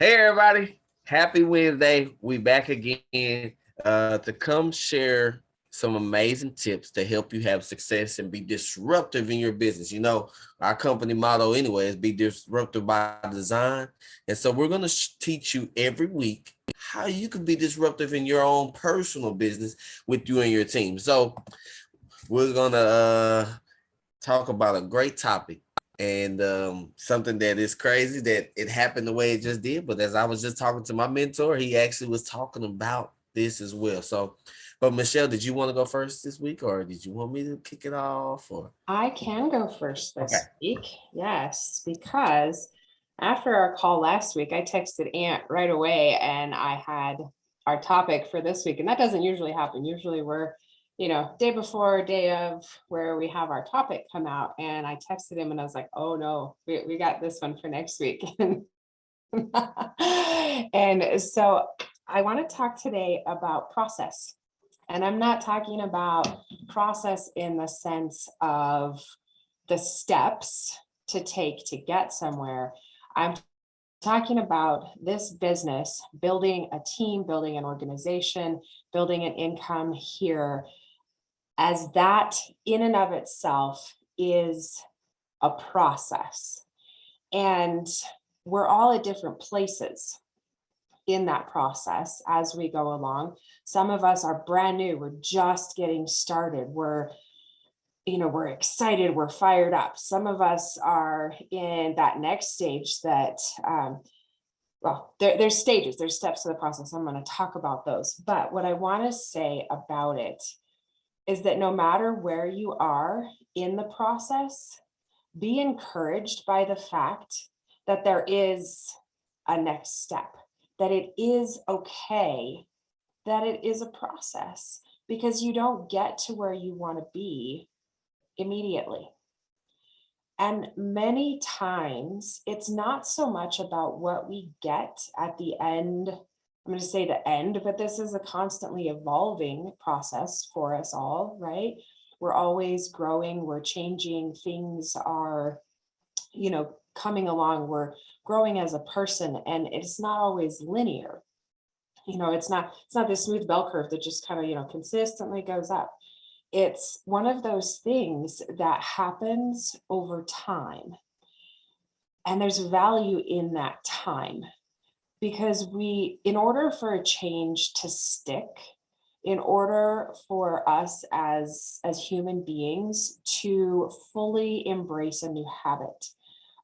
Hey everybody, happy Wednesday. We back again to come share some amazing tips to help you have success and be disruptive in your business. You know, our company motto anyway is be disruptive by design. And so we're going to teach you every week how you can be disruptive in your own personal business with you and your team. So we're going to talk about a great topic and something that is crazy that it happened the way it just did. But as I was just talking to my mentor, he actually was talking about this as well. So, but Michelle, did you want to go first this week, or did you want me to kick it off? Or I can go first okay, this week. Yes, because after our call last week, I texted Aunt right away and I had our topic for this week. And that doesn't usually happen. Usually we're, day before, day of where we have our topic come out. And I texted him and I was like, oh no, we got this one for next week. And so I want to talk today about process. And I'm not talking about process in the sense of the steps to take to get somewhere. I'm talking about this business, building a team, building an organization, building an income here, as that in and of itself is a process. And we're all at different places in that process as we go along. Some of us are brand new. We're just getting started. We're excited. We're fired up. Some of us are in that next stage that, there's stages, there's steps to the process. I'm going to talk about those. But what I want to say about it is that no matter where you are in the process, be encouraged by the fact that there is a next step, that it is okay, that it is a process, because you don't get to where you want to be immediately. And many times it's not so much about what we get at the end. I'm going to say the end, but this is a constantly evolving process for us all, right? We're always growing, we're changing, things are, coming along, we're growing as a person, and it's not always linear. It's not this smooth bell curve that just kind of, consistently goes up. It's one of those things that happens over time. And there's value in that time because in order for a change to stick, in order for us as human beings to fully embrace a new habit,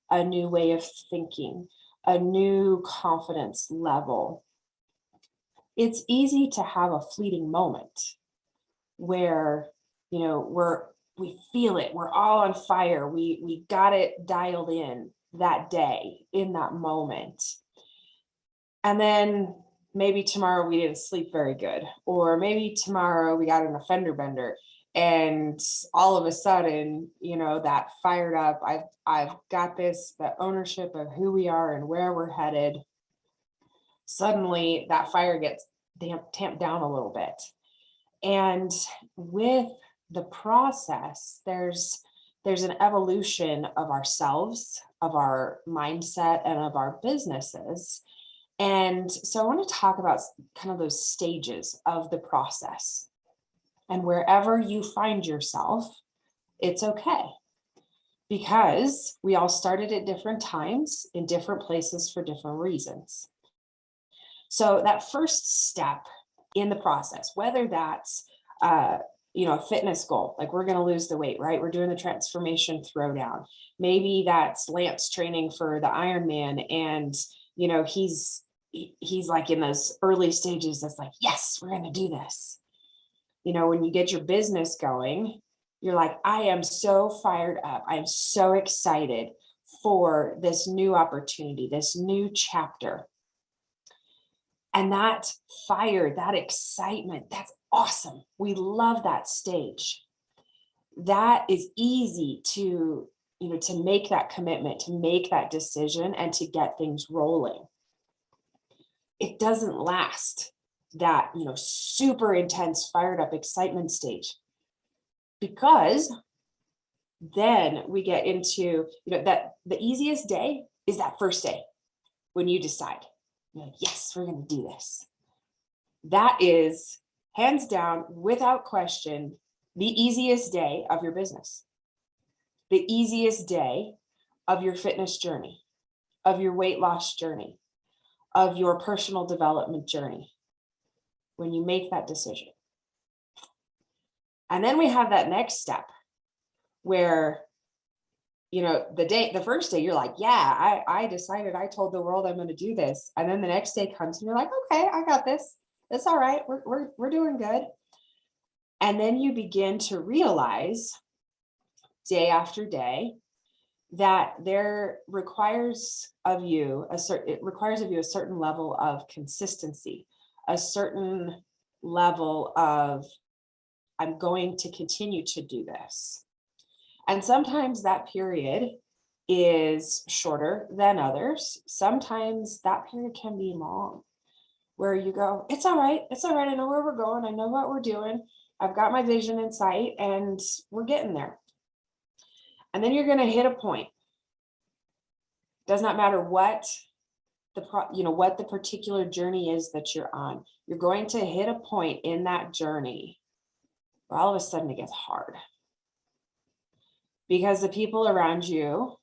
a new way of thinking, a new confidence level, it's easy to have a fleeting moment where we feel it, we're all on fire, we got it dialed in that day, in that moment, and then maybe tomorrow we didn't sleep very good, or maybe tomorrow we got an offender bender, and all of a sudden, that fired up, I've got this, the ownership of who we are and where we're headed, suddenly that fire gets tamped down a little bit. And with the process, there's an evolution of ourselves, of our mindset, and of our businesses. And so I want to talk about kind of those stages of the process. And wherever you find yourself, it's okay, because we all started at different times in different places for different reasons. So that first step in the process, whether that's a fitness goal, like we're going to lose the weight, right? We're doing the transformation throwdown. Maybe that's Lance training for the Ironman, and he's like in those early stages. That's like, yes, we're going to do this. When you get your business going, you're like, I am so fired up. I'm so excited for this new opportunity, this new chapter. And that fire, that excitement, that's awesome. We love that stage. That is easy to make that commitment, to make that decision, and to get things rolling. It doesn't last, that, super intense, fired up excitement stage, because then we get into, that the easiest day is that first day when you decide. You're like, yes, we're going to do this. That is hands down, without question, the easiest day of your business, the easiest day of your fitness journey, of your weight loss journey, of your personal development journey, when you make that decision. And then we have that next step where, the first day you're like, yeah, I decided, I told the world I'm going to do this. And then the next day comes and you're like, okay, I got this. It's all right. We're doing good. And then you begin to realize day after day that it requires of you a certain level of consistency, a certain level of, I'm going to continue to do this. And sometimes that period is shorter than others. Sometimes that period can be long, where you go, it's all right. It's all right. I know where we're going. I know what we're doing. I've got my vision in sight and we're getting there. And then you're going to hit a point. Does not matter what what the particular journey is that you're on. You're going to hit a point in that journey where all of a sudden it gets hard. Because the people around you,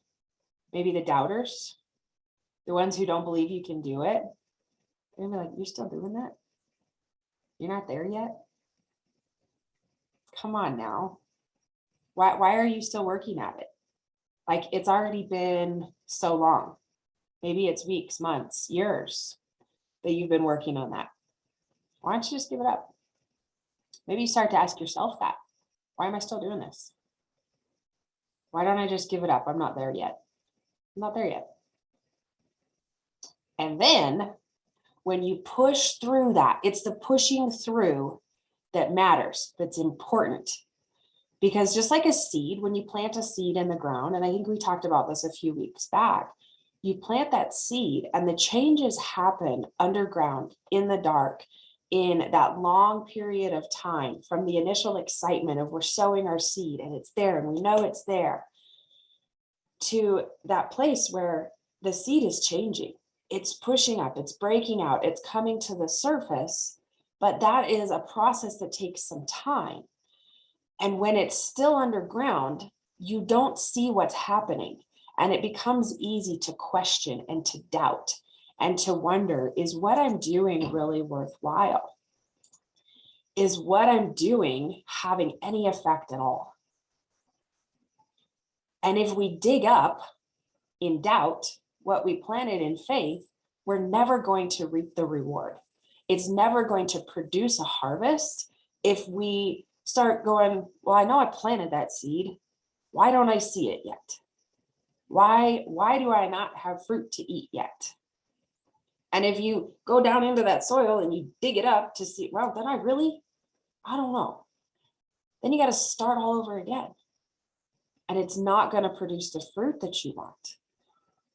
maybe the doubters, the ones who don't believe you can do it, they're gonna be like, you're still doing that? You're not there yet? Come on now. Why are you still working at it? Like, it's already been so long. Maybe it's weeks, months, years that you've been working on that. Why don't you just give it up? Maybe you start to ask yourself that. Why am I still doing this? Why don't I just give it up? I'm not there yet. I'm not there yet. And then when you push through that, it's the pushing through that matters, that's important. Because just like a seed, when you plant a seed in the ground, and I think we talked about this a few weeks back, you plant that seed and the changes happen underground in the dark in that long period of time, from the initial excitement of we're sowing our seed and it's there and we know it's there, to that place where the seed is changing. It's pushing up, it's breaking out, it's coming to the surface, but that is a process that takes some time. And when it's still underground, you don't see what's happening. And it becomes easy to question and to doubt and to wonder, is what I'm doing really worthwhile? Is what I'm doing having any effect at all? And if we dig up in doubt what we planted in faith, we're never going to reap the reward. It's never going to produce a harvest if we start going, well, I know I planted that seed. Why don't I see it yet? Why do I not have fruit to eat yet? And if you go down into that soil and you dig it up to see, well, then I don't know. Then you got to start all over again. And it's not going to produce the fruit that you want.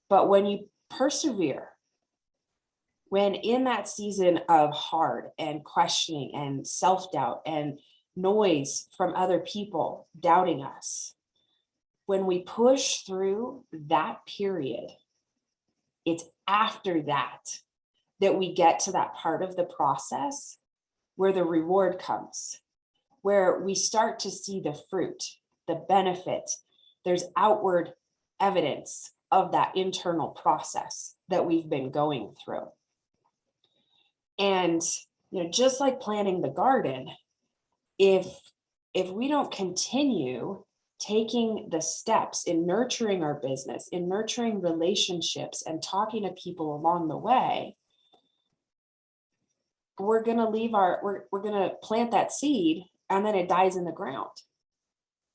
But when you persevere, when in that season of hard and questioning and self-doubt and noise from other people doubting us, when we push through that period, it's after that we get to that part of the process where the reward comes, where we start to see the fruit, the benefit. There's outward evidence of that internal process that we've been going through. And, just like planting the garden, if we don't continue taking the steps in nurturing our business, in nurturing relationships and talking to people along the way, we're going to we're going to plant that seed and then it dies in the ground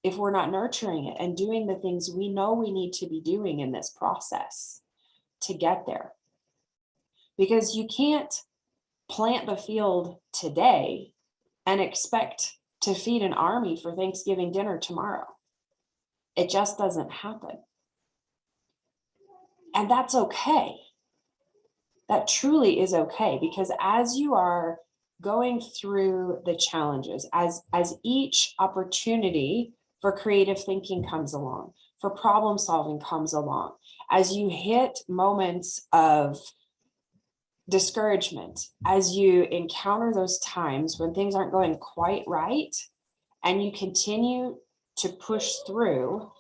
if we're not nurturing it and doing the things we know we need to be doing in this process to get there. Because you can't plant the field today and expect to feed an army for Thanksgiving dinner tomorrow. It just doesn't happen. And that's okay. That truly is okay, because as you are going through the challenges, as each opportunity for creative thinking comes along, for problem solving comes along, as you hit moments of discouragement, as you encounter those times when things aren't going quite right and you continue to push through,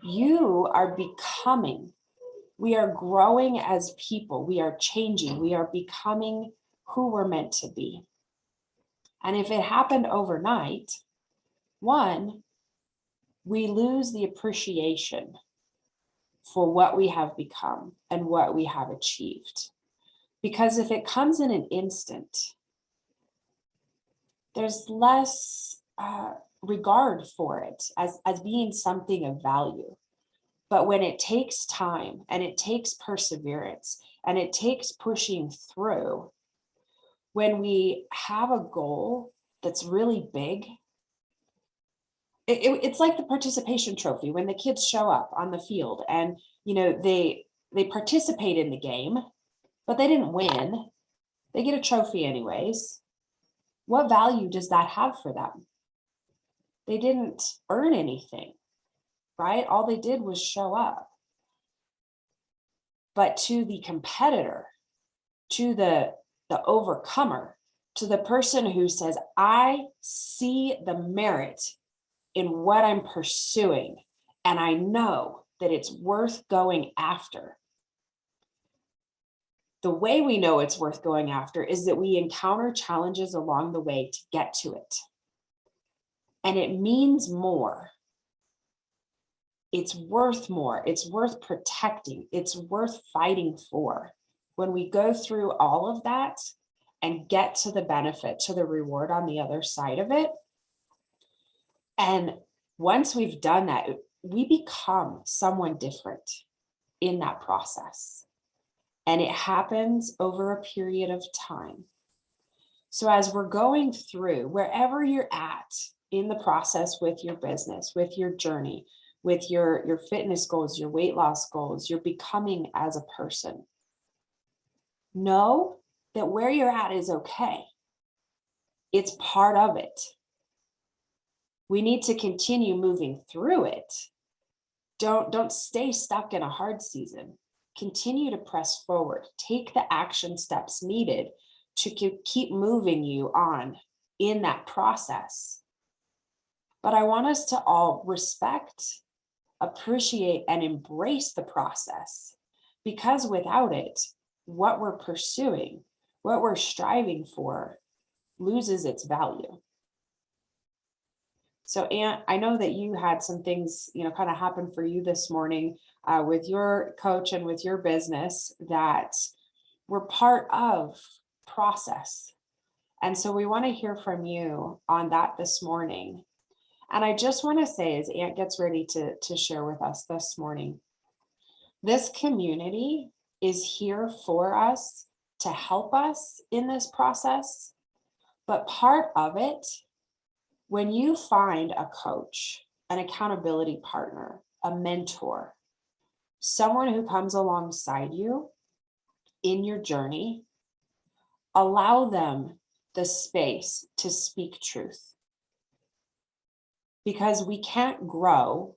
you are becoming, we are growing as people, we are changing, we are becoming who we're meant to be. And if it happened overnight, one, we lose the appreciation for what we have become and what we have achieved. Because if it comes in an instant, there's less regard for it as being something of value. But when it takes time and it takes perseverance and it takes pushing through, when we have a goal that's really big, it's like the participation trophy when the kids show up on the field and, you know, they participate in the game, but they didn't win. They get a trophy anyways. What value does that have for them? They didn't earn anything, right? All they did was show up. But to the competitor, to the overcomer, to the person who says, I see the merit in what I'm pursuing, and I know that it's worth going after. The way we know it's worth going after is that we encounter challenges along the way to get to it. And it means more. It's worth more. It's worth protecting. It's worth fighting for. When we go through all of that and get to the benefit, to the reward on the other side of it. And once we've done that, we become someone different in that process. And it happens over a period of time. So as we're going through, wherever you're at in the process with your business, with your journey, with your fitness goals, your weight loss goals, you're becoming as a person, know that where you're at is okay. It's part of it. We need to continue moving through it. Don't stay stuck in a hard season. Continue to press forward. Take the action steps needed to keep moving you on in that process. But I want us to all respect, appreciate, and embrace the process, because without it, what we're pursuing, what we're striving for, loses its value. So, Aunt, I know that you had some things, kind of happen for you this morning with your coach and with your business that were part of process. And so we want to hear from you on that this morning. And I just want to say, as Aunt gets ready to share with us this morning, this community is here for us to help us in this process. But part of it, when you find a coach, an accountability partner, a mentor, someone who comes alongside you in your journey, allow them the space to speak truth. Because we can't grow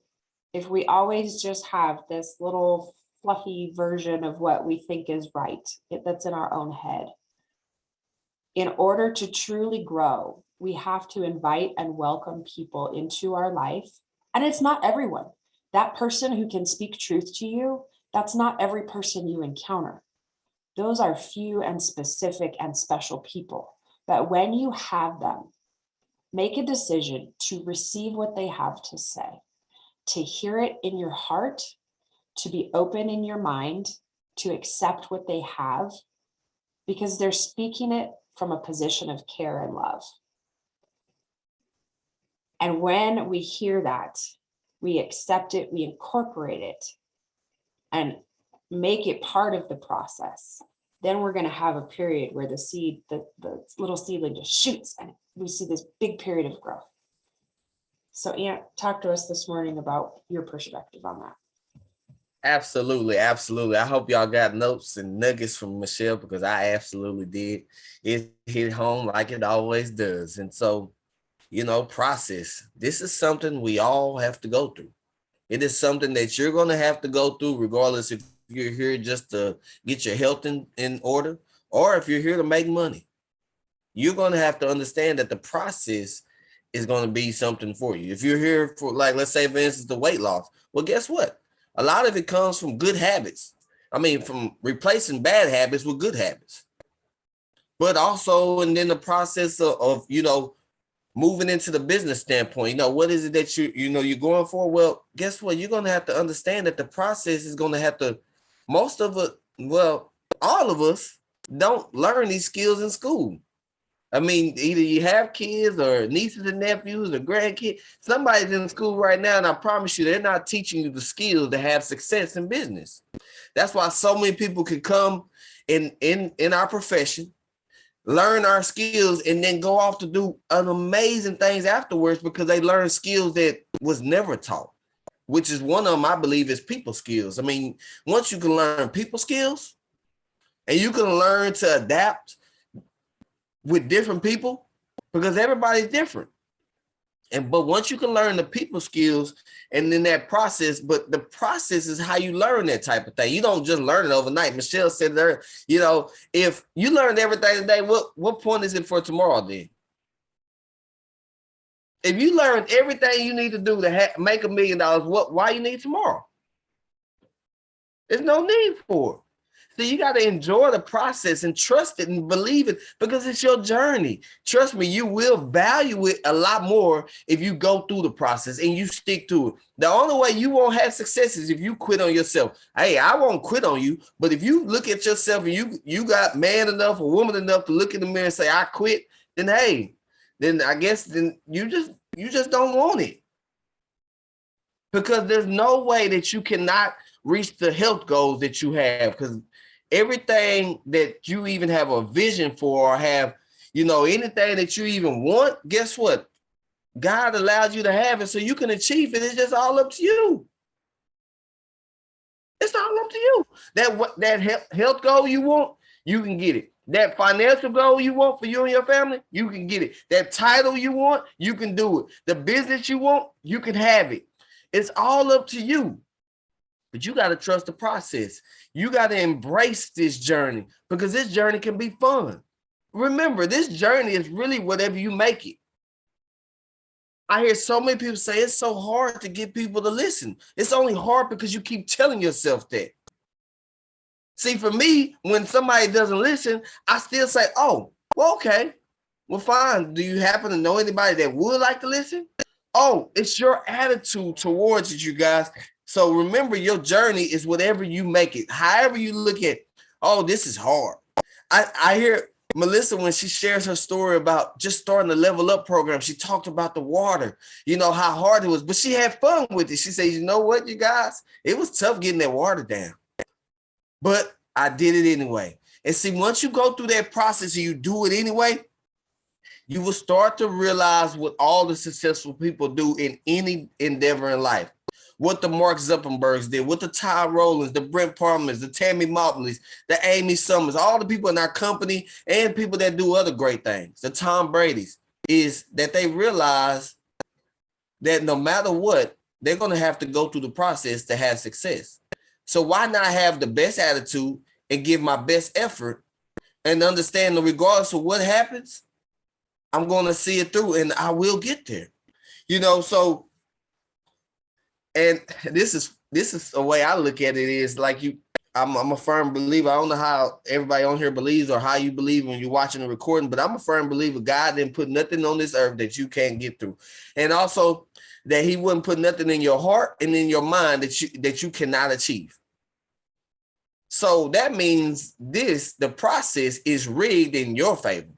if we always just have this little fluffy version of what we think is right that's in our own head. In order to truly grow, we have to invite and welcome people into our life. And it's not everyone. That person who can speak truth to you, that's not every person you encounter. Those are few and specific and special people. But when you have them, make a decision to receive what they have to say, to hear it in your heart, to be open in your mind, to accept what they have, because they're speaking it from a position of care and love. And when we hear that, we accept it, we incorporate it, and make it part of the process. Then we're going to have a period where the seed, the little seedling just shoots, and we see this big period of growth. So, Aunt, talk to us this morning about your perspective on that. Absolutely. Absolutely. I hope y'all got notes and nuggets from Michelle, because I absolutely did. It hit home like it always does. And so, process. This is something we all have to go through. It is something that you're going to have to go through, regardless if you're here just to get your health in order, or if you're here to make money, you're going to have to understand that the process is going to be something for you. If you're here for, like, let's say, for instance, the weight loss, well, guess what? A lot of it comes from good habits. I mean, from replacing bad habits with good habits. But also, and then the process of moving into the business standpoint, what is it that you're going for? Well, guess what? You're going to have to understand that the process is going to have to, most of it, well, all of us don't learn these skills in school. I mean, either you have kids or nieces and nephews or grandkids. Somebody's in school right now, and I promise you, they're not teaching you the skills to have success in business. That's why so many people can come in our profession, learn our skills, and then go off to do amazing things afterwards because they learned skills that was never taught, which is one of them, I believe, is people skills. I mean, once you can learn people skills and you can learn to adapt with different people, because everybody's different. But once you can learn the people skills and then that process, but the process is how you learn that type of thing. You don't just learn it overnight. Michelle said there, if you learned everything today, what point is it for tomorrow then? If you learned everything you need to do to make $1 million, why you need tomorrow? There's no need for it. So you got to enjoy the process and trust it and believe it because it's your journey. Trust me, you will value it a lot more if you go through the process and you stick to it. The only way you won't have success is if you quit on yourself. Hey, I won't quit on you, but if you look at yourself and you got man enough or woman enough to look in the mirror and say, I quit, then hey, then I guess then you just don't want it. Because there's no way that you cannot reach the health goals that you have, because everything that you even have a vision for or have, anything that you even want, guess what? God allows you to have it so you can achieve it. It's just all up to you. It's all up to you. That health goal you want, you can get it. That financial goal you want for you and your family, you can get it. That title you want, you can do it. The business you want, you can have it. It's all up to you. But you got to trust the process. You got to embrace this journey because this journey can be fun. Remember, this journey is really whatever you make it. I hear so many people say it's so hard to get people to listen. It's only hard because you keep telling yourself that. See, for me, when somebody doesn't listen, I still say, oh, well, okay, well, fine. Do you happen to know anybody that would like to listen? Oh, it's your attitude towards it, you guys. So remember, your journey is whatever you make it. However you look at, oh, this is hard. I hear Melissa, when she shares her story about just starting the Level Up program, she talked about the water, how hard it was, but she had fun with it. She says, you know what, you guys, it was tough getting that water down, but I did it anyway. And see, once you go through that process and you do it anyway, you will start to realize what all the successful people do in any endeavor in life. What the Mark Zuckerbergs did, what the Ty Rowlands, the Brent Palmers, the Tammy Mopleys, the Amy Summers, all the people in our company and people that do other great things, the Tom Brady's, is that they realize that no matter what, they're going to have to go through the process to have success. So why not have the best attitude and give my best effort and understand that regardless of what happens, I'm going to see it through and I will get there. So, and this is a way I look at it is like I'm a firm believer. I don't know how everybody on here believes or how you believe when you're watching the recording, but I'm a firm believer God didn't put nothing on this earth that you can't get through. And also that he wouldn't put nothing in your heart and in your mind that you cannot achieve. So that means the process is rigged in your favor.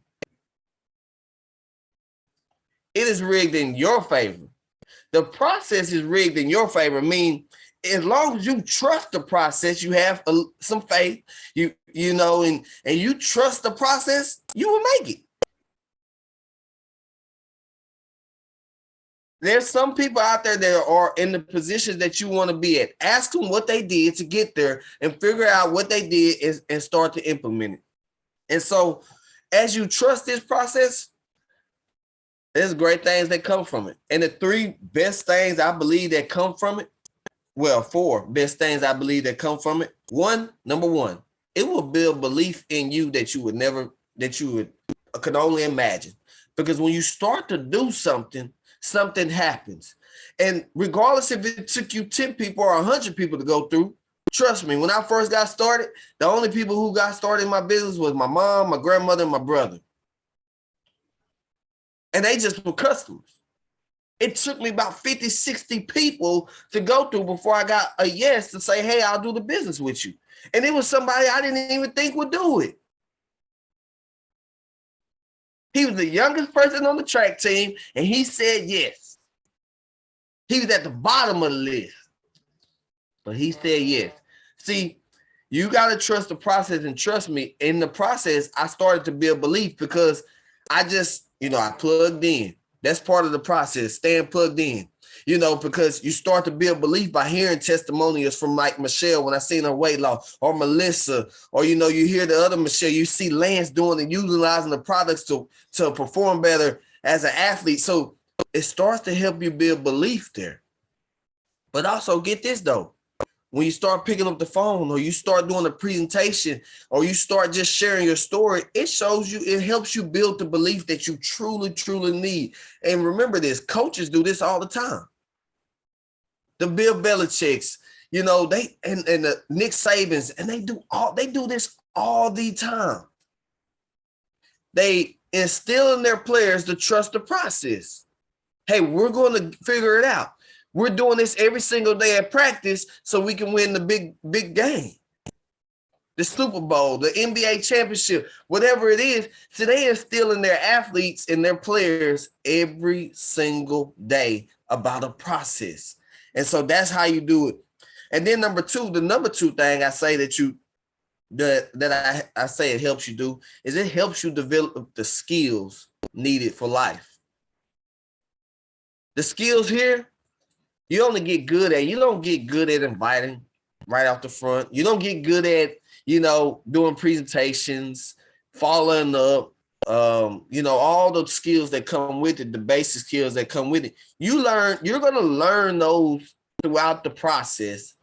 It is rigged in your favor. The process is rigged in your favor. I mean, as long as you trust the process, you have some faith, and you trust the process, you will make it. There's some people out there that are in the positions that you want to be at. Ask them what they did to get there and figure out what they did and start to implement it. And so as you trust this process, there's great things that come from it. And the 3 best things I believe that come from it, 4 best things I believe that come from it. Number one, it will build belief in you that you could only imagine. Because when you start to do something, something happens. And regardless if it took you 10 people or 100 people to go through, trust me, when I first got started, the only people who got started in my business was my mom, my grandmother, and my brother. And they just were customers. It took me about 50, 60 people to go through before I got a yes to say, hey, I'll do the business with you. And it was somebody I didn't even think would do it. He was the youngest person on the track team, and he said yes. He was at the bottom of the list, but he said yes. See, you got to trust the process, and trust me, in the process, I started to build belief because I just, I plugged in. That's part of the process, staying plugged in, because you start to build belief by hearing testimonials from like Michelle when I seen her weight loss, or Melissa, or, you hear the other Michelle, you see Lance doing and utilizing the products to perform better as an athlete. So it starts to help you build belief there. But also get this though, when you start picking up the phone or you start doing a presentation or you start just sharing your story, it helps you build the belief that you truly, truly need. And remember this, coaches do this all the time. The Bill Belichick's, they and the Nick Sabans, and they do this all the time. They instill in their players to trust the process. Hey, we're going to figure it out. We're doing this every single day at practice so we can win the big game. The Super Bowl, the NBA championship, whatever it is. So they instill in their athletes and their players every single day about a process. And so that's how you do it. And then the number two thing I say that I say it helps you do is it helps you develop the skills needed for life. The skills here, you only get good at, you don't get good at inviting right off the front. You don't get good at, doing presentations, following up, all the skills that come with it, the basic skills that come with it. You're going to learn those throughout the process,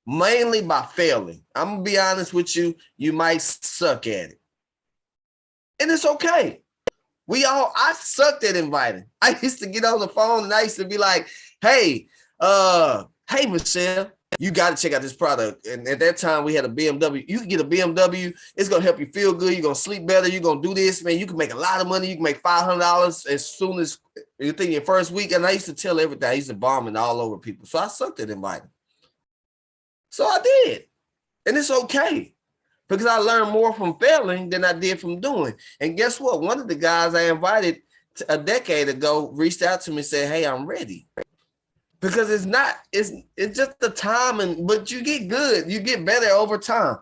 mainly by failing. I'm going to be honest with you. You might suck at it. And it's okay. I sucked at inviting. I used to get on the phone and I used to be like, hey, Michelle, you got to check out this product. And at that time we had a BMW. You can get a BMW. It's going to help you feel good. You're going to sleep better. You're going to do this, man. You can make a lot of money. You can make $500 as soon as you think your first week. And I used to tell everything. I used to bomb it all over people. So I sucked at inviting. So I did. And it's okay. Because I learned more from failing than I did from doing. And guess what? One of the guys I invited a decade ago reached out to me and said, hey, I'm ready. Because it's just the time, but you get good. You get better over time.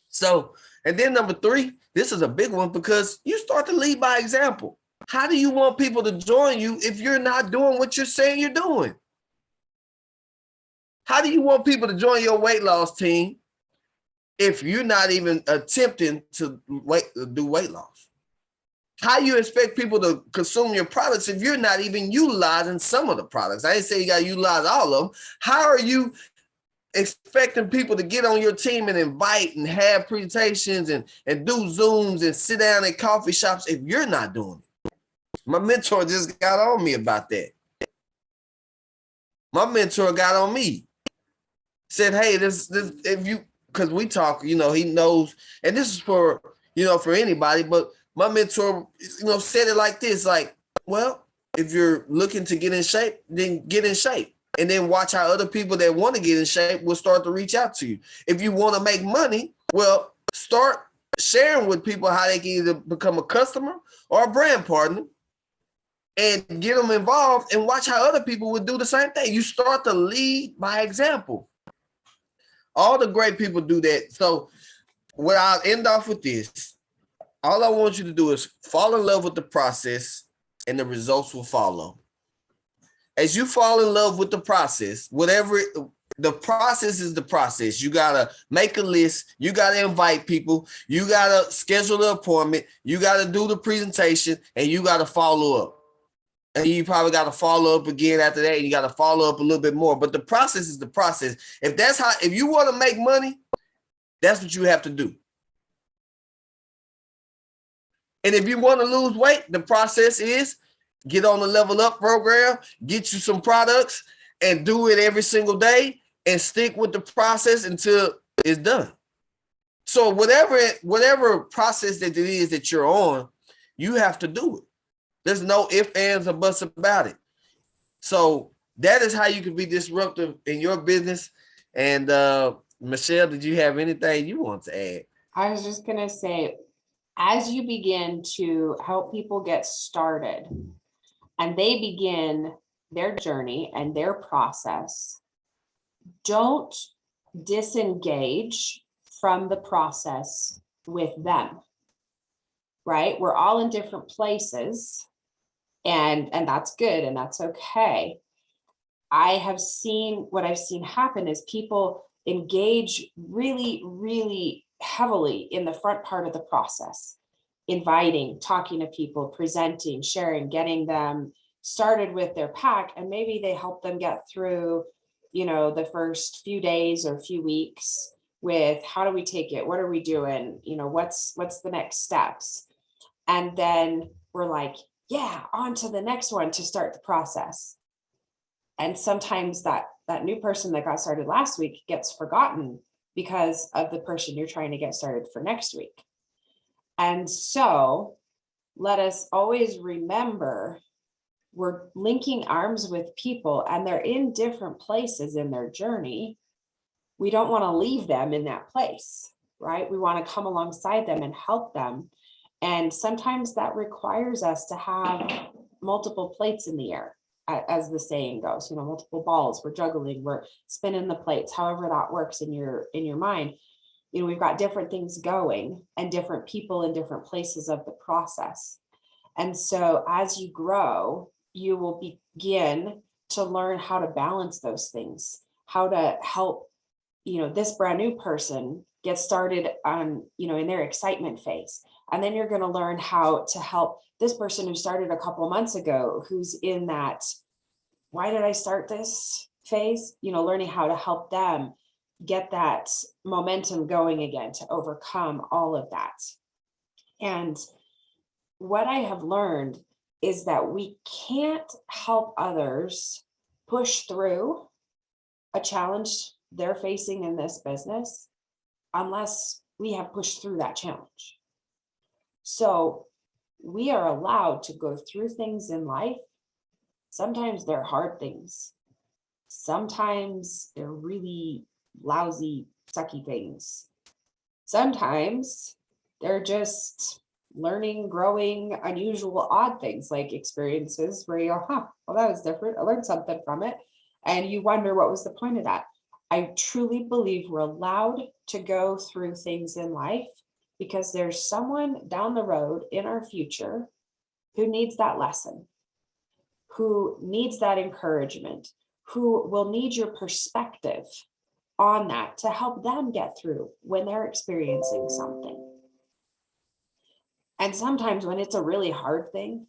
So, and then number three, this is a big one because you start to lead by example. How do you want people to join you if you're not doing what you're saying you're doing? How do you want people to join your weight loss team if you're not even attempting to do weight loss? How you expect people to consume your products if you're not even utilizing some of the products? I didn't say you got to utilize all of them. How are you expecting people to get on your team and invite and have presentations and do Zooms and sit down at coffee shops if you're not doing it? My mentor just got on me about that. My mentor got on me. Said, hey, this if you, because we talk, he knows, and this is for anybody, but my mentor, said it like this, like, well, if you're looking to get in shape, then get in shape. And then watch how other people that want to get in shape will start to reach out to you. If you want to make money, well, start sharing with people how they can either become a customer or a brand partner and get them involved and watch how other people would do the same thing. You start to lead by example. All the great people do that. So what I'll end off with this, all I want you to do is fall in love with the process and the results will follow. As you fall in love with the process, the process is the process. You got to make a list. You got to invite people. You got to schedule the appointment. You got to do the presentation and you got to follow up. And you probably got to follow up again after that. And you got to follow up a little bit more. But the process is the process. If you want to make money, that's what you have to do. And if you want to lose weight, the process is get on the Level Up program, get you some products, and do it every single day and stick with the process until it's done. So whatever process that it is that you're on, you have to do it. There's no ifs, ands, or buts about it. So that is how you can be disruptive in your business. And Michelle, did you have anything you want to add? I was just going to say, as you begin to help people get started and they begin their journey and their process, don't disengage from the process with them, right? We're all in different places, and that's good, and that's okay. What I've seen happen is people engage really, really heavily in the front part of the process, inviting, talking to people, presenting, sharing, getting them started with their pack, and maybe they help them get through, the first few days or few weeks with how do we take it? What are we doing? What's the next steps? And then we're like, yeah, on to the next one to start the process. And sometimes that new person that got started last week gets forgotten because of the person you're trying to get started for next week. And so let us always remember we're linking arms with people and they're in different places in their journey. We don't want to leave them in that place, right? We want to come alongside them and help them. And sometimes that requires us to have multiple plates in the air, as the saying goes, multiple balls, we're juggling, we're spinning the plates, however that works in your mind. We've got different things going and different people in different places of the process. And so as you grow, you will begin to learn how to balance those things, how to help, this brand new person get started on, in their excitement phase. And then you're going to learn how to help this person who started a couple months ago, who's in that, why did I start this phase? Learning how to help them get that momentum going again to overcome all of that. And what I have learned is that we can't help others push through a challenge they're facing in this business unless we have pushed through that challenge. So we are allowed to go through things in life. Sometimes they're hard things. Sometimes they're really lousy, sucky things. Sometimes they're just learning, growing, unusual, odd things, like experiences where you go, well, that was different. I learned something from it. And you wonder, what was the point of that? I truly believe we're allowed to go through things in life because there's someone down the road in our future who needs that lesson, who needs that encouragement, who will need your perspective on that to help them get through when they're experiencing something. And sometimes when it's a really hard thing,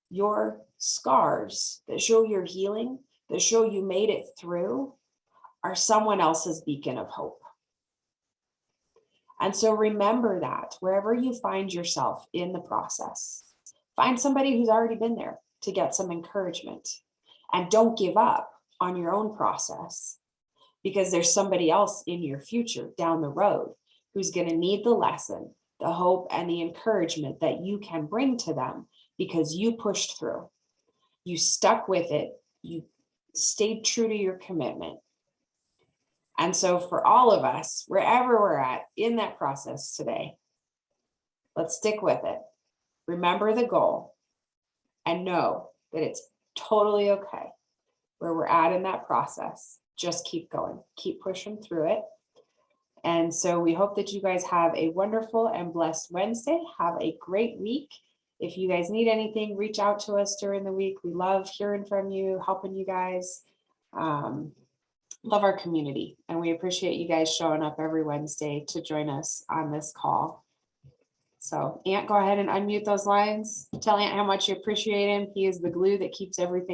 your scars that show your healing, that show you made it through, are someone else's beacon of hope. And so remember that wherever you find yourself in the process, find somebody who's already been there to get some encouragement. And don't give up on your own process, because there's somebody else in your future down the road who's going to need the lesson, the hope, and the encouragement that you can bring to them because you pushed through. You stuck with it. You stayed true to your commitment. And so for all of us, wherever we're at in that process today, let's stick with it. Remember the goal and know that it's totally okay where we're at in that process. Just keep going, keep pushing through it. And so we hope that you guys have a wonderful and blessed Wednesday. Have a great week. If you guys need anything, reach out to us during the week. We love hearing from you, helping you guys. Love our community, and we appreciate you guys showing up every Wednesday to join us on this call. So Ant, go ahead and unmute those lines. Tell Ant how much you appreciate him. He is the glue that keeps everything